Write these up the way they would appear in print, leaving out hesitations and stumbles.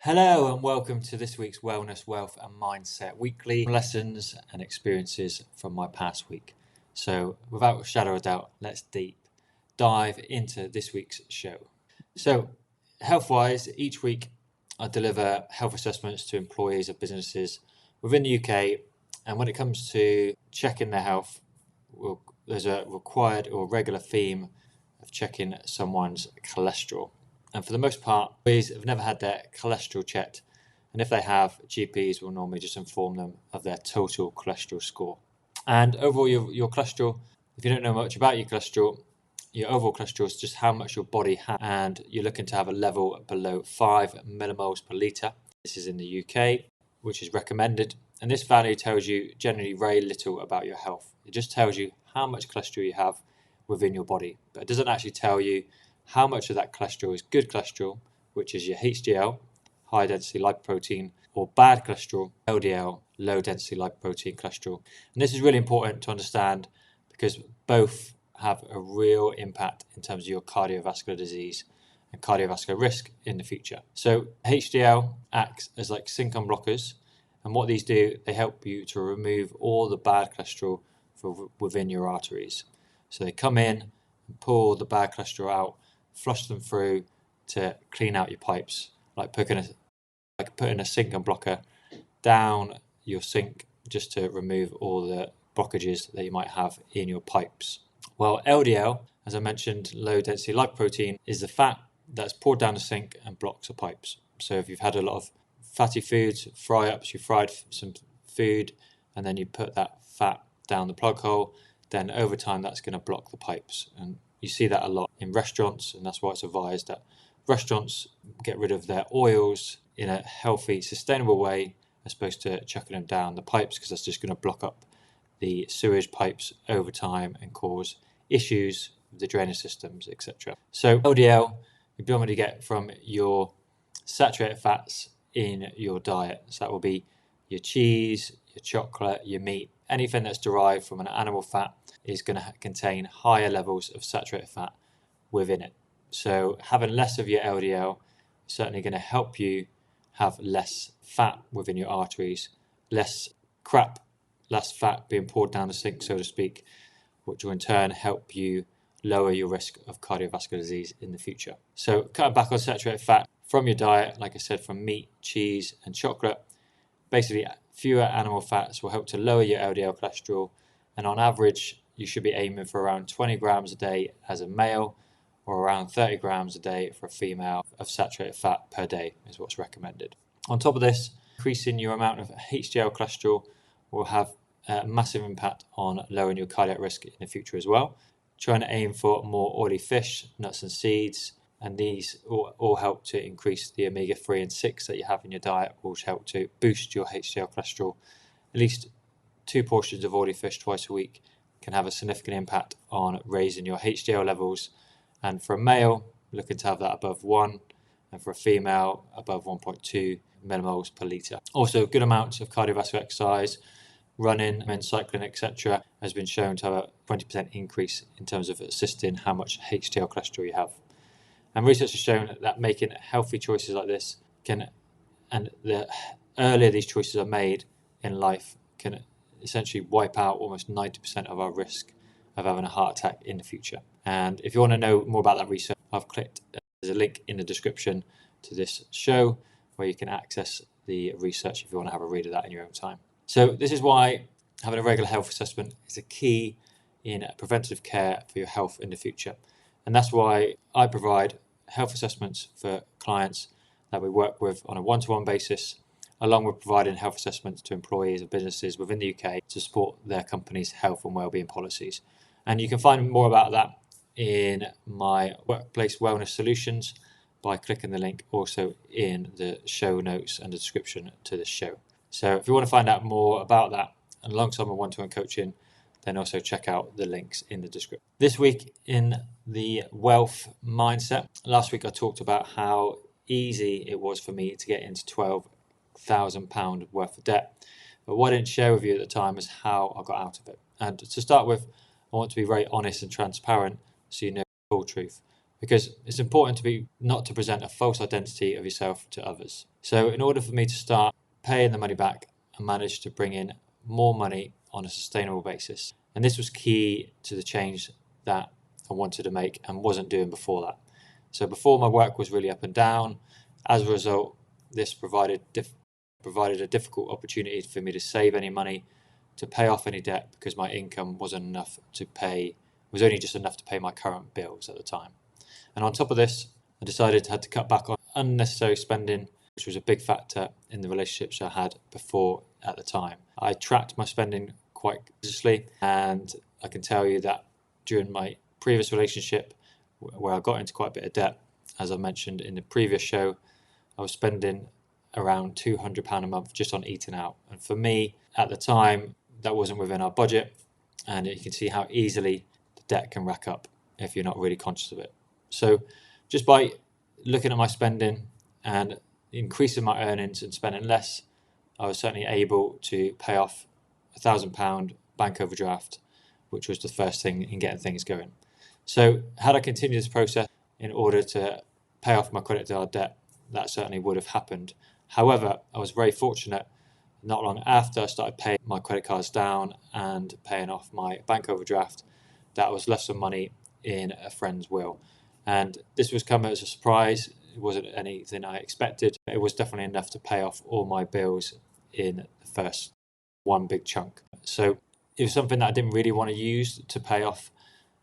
Hello and welcome to this week's Wellness, Wealth and Mindset Weekly lessons and experiences from my past week. So without a shadow of doubt, let's dive into this week's show. So health-wise, each week I deliver health assessments to employees of businesses within the UK. And when it comes to checking their health, there's a required or regular theme of checking someone's cholesterol. And for the most part, employees have never had their cholesterol checked. And if they have, GPs will normally just inform them of their total cholesterol score. And overall, your cholesterol, if you don't know much about your overall cholesterol is just how much your body has. And you're looking to have a level below 5 millimoles per litre. This is in the UK, which is recommended. And this value tells you generally very little about your health. It just tells you how much cholesterol you have within your body. But it doesn't actually tell you how much of that cholesterol is good cholesterol, which is your HDL, high density lipoprotein, or bad cholesterol, LDL, low density lipoprotein cholesterol. And this is really important to understand because both have a real impact in terms of your cardiovascular disease and cardiovascular risk in the future. So HDL acts as like sync-on blockers, and what these do, they help you to remove all the bad cholesterol from within your arteries. So they come in and pull the bad cholesterol out, flush them through to clean out your pipes, like putting a sync-on blocker down your sink just to remove all the blockages that you might have in your pipes. Well, LDL, as I mentioned, low density lipoprotein, is the fat that's poured down the sink and blocks the pipes. So if you've had a lot of fatty foods, fry-ups, you fried some food and then you put that fat down the plug hole, then over time that's going to block the pipes. And you see that a lot in restaurants, and that's why it's advised that restaurants get rid of their oils in a healthy, sustainable way as opposed to chucking them down the pipes, because that's just going to block up the sewage pipes over time and cause issues with the drainage systems, etc. So LDL, you predominantly get from your saturated fats in your diet. So that will be your cheese, your chocolate, your meat, anything that's derived from an animal fat is going to contain higher levels of saturated fat within it. So having less of your LDL is certainly going to help you have less fat within your arteries, less fat being poured down the sink, so to speak, which will in turn help you lower your risk of cardiovascular disease in the future. So cutting back on saturated fat from your diet, like I said, from meat, cheese and chocolate, basically fewer animal fats will help to lower your LDL cholesterol, and on average you should be aiming for around 20 grams a day as a male or around 30 grams a day for a female of saturated fat per day is what's recommended. On top of this, increasing your amount of HDL cholesterol will have a massive impact on lowering your cardiac risk in the future as well. Trying to aim for more oily fish, nuts and seeds, and these all help to increase the omega-3 and 6 that you have in your diet, which help to boost your HDL cholesterol. At least 2 portions of oily fish twice a week can have a significant impact on raising your HDL levels. And for a male, looking to have that above 1, and for a female, above 1.2 millimoles per litre. Also, good amounts of cardiovascular exercise, running and cycling, etc., has been shown to have a 20% increase in terms of assisting how much HDL cholesterol you have. And research has shown that making healthy choices like this and the earlier these choices are made in life, can essentially wipe out almost 90% of our risk of having a heart attack in the future. And if you want to know more about that research, I've clicked, there's a link in the description to this show where you can access the research if you want to have a read of that in your own time. So this is why having a regular health assessment is a key in preventative care for your health in the future. And that's why I provide health assessments for clients that we work with on a one-to-one basis, along with providing health assessments to employees of businesses within the UK to support their company's health and wellbeing policies. And you can find more about that in my workplace wellness solutions by clicking the link also in the show notes and the description to this show. So if you want to find out more about that and alongside my one-to-one coaching, then also check out the links in the description. This week in the wealth mindset, last week I talked about how easy it was for me to get into £12,000 worth of debt. But what I didn't share with you at the time is how I got out of it. And to start with, I want to be very honest and transparent so you know the full truth. because it's important not to present a false identity of yourself to others. So in order for me to start paying the money back, I managed to bring in more money on a sustainable basis. And this was key to the change that I wanted to make and wasn't doing before that. So before, my work was really up and down. As a result, this provided a difficult opportunity for me to save any money, to pay off any debt, because my income was only just enough to pay my current bills at the time. And on top of this, I decided I had to cut back on unnecessary spending, which was a big factor in the relationships I had before at the time. I tracked my spending quite religiously, and I can tell you that during my previous relationship, where I got into quite a bit of debt, as I mentioned in the previous show, I was spending around £200 a month just on eating out. And for me, at the time, that wasn't within our budget, and you can see how easily the debt can rack up if you're not really conscious of it. So just by looking at my spending and increasing my earnings and spending less, I was certainly able to pay off £1,000 bank overdraft, which was the first thing in getting things going. So had I continued this process in order to pay off my credit card debt, that certainly would have happened. However, I was very fortunate. Not long after I started paying my credit cards down and paying off my bank overdraft, that I was left some money in a friend's will. And this was come as a surprise. It wasn't anything I expected. It was definitely enough to pay off all my bills in the first one big chunk. So it was something that I didn't really want to use to pay off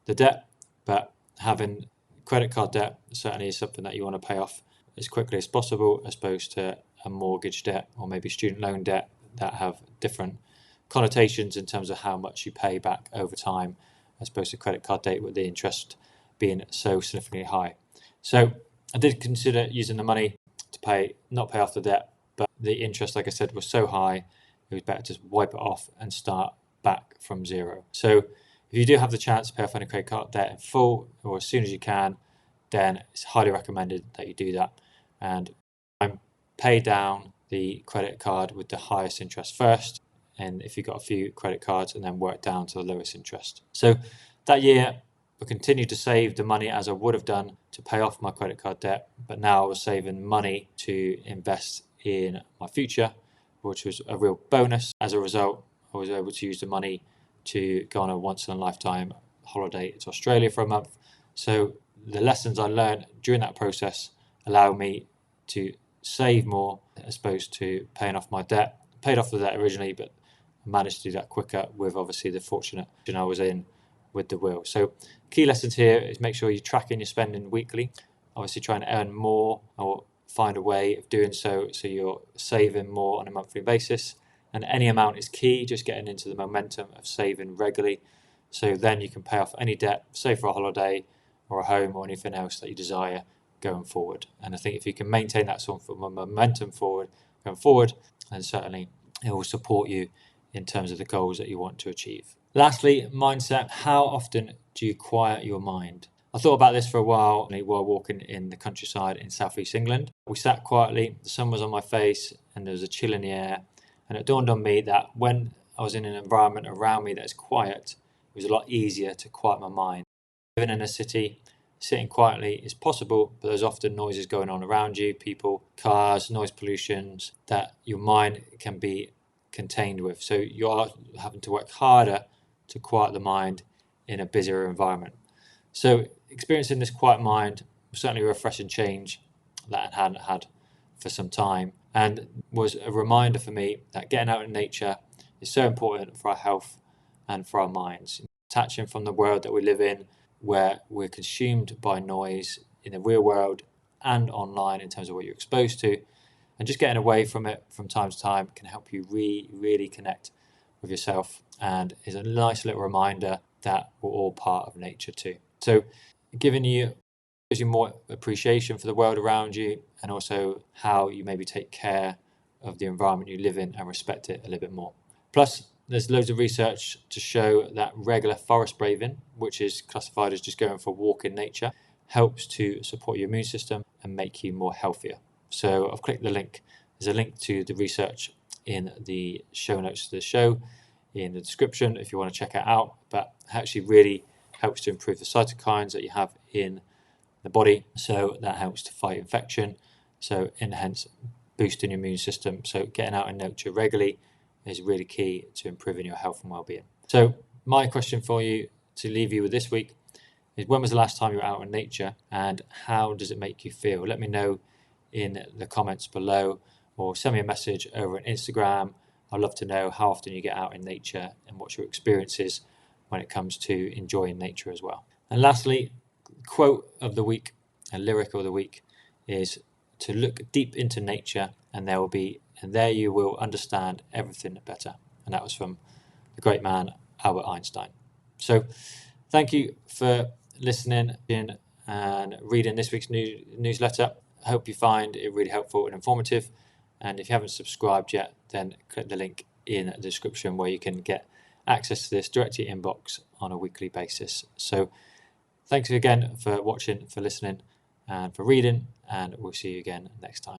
the debt, but having credit card debt certainly is something that you want to pay off as quickly as possible, as opposed to a mortgage debt or maybe student loan debt that have different connotations in terms of how much you pay back over time, as opposed to credit card debt with the interest being so significantly high. So I did consider using the money to not pay off the debt, but the interest, like I said, was so high, it was better to just wipe it off and start back from zero. So if you do have the chance to pay off any credit card debt in full or as soon as you can, then it's highly recommended that you do that. And pay down the credit card with the highest interest first, and if you've got a few credit cards, and then work down to the lowest interest. So that year, I continued to save the money as I would have done to pay off my credit card debt, but now I was saving money to invest in my future, which was a real bonus. As a result, I was able to use the money to go on a once-in-a-lifetime holiday to Australia for a month. So the lessons I learned during that process allow me to save more as opposed to paying off my debt. I paid off the debt originally, but I managed to do that quicker with obviously the fortunate position I was in with the will. So key lessons here is make sure you're tracking your spending weekly. Obviously try and earn more or find a way of doing so you're saving more on a monthly basis. And any amount is key, just getting into the momentum of saving regularly. So then you can pay off any debt, save for a holiday or a home or anything else that you desire going forward. And I think if you can maintain that sort of momentum going forward, then certainly it will support you in terms of the goals that you want to achieve. Lastly, mindset. How often do you quiet your mind? I thought about this for a while walking in the countryside in southeast England. We sat quietly, the sun was on my face, and there was a chill in the air. And it dawned on me that when I was in an environment around me that is quiet, it was a lot easier to quiet my mind. Living in a city, sitting quietly is possible, but there's often noises going on around you, people, cars, noise pollutions, that your mind can be contained with. So you are having to work harder to quiet the mind in a busier environment. So experiencing this quiet mind was certainly a refreshing change that I hadn't had for some time, and was a reminder for me that getting out in nature is so important for our health and for our minds. Detaching from the world that we live in, where we're consumed by noise in the real world and online in terms of what you're exposed to, and just getting away from it from time to time can help you really connect with yourself, and is a nice little reminder that we're all part of nature too. So gives you more appreciation for the world around you, and also how you maybe take care of the environment you live in and respect it a little bit more. Plus, there's loads of research to show that regular forest braving, which is classified as just going for a walk in nature, helps to support your immune system and make you more healthier. So I've clicked the link. There's a link to the research in the show notes to the show in the description if you want to check it out. But it actually really helps to improve the cytokines that you have in the body. So that helps to fight infection. So hence boosting your immune system. So getting out in nature regularly is really key to improving your health and well-being. So my question for you to leave you with this week is, when was the last time you were out in nature and how does it make you feel? Let me know in the comments below, or send me a message over on Instagram. I'd love to know how often you get out in nature and what's your experiences when it comes to enjoying nature as well. And lastly, quote of the week, a lyric of the week, is to look deep into nature and there you will understand everything better. And that was from the great man Albert Einstein. So thank you for listening in and reading this week's newsletter. I hope you find it really helpful and informative. And if you haven't subscribed yet, then click the link in the description where you can get access to this direct to your inbox on a weekly basis. So thanks again for watching, for listening, and for reading, and we'll see you again next time.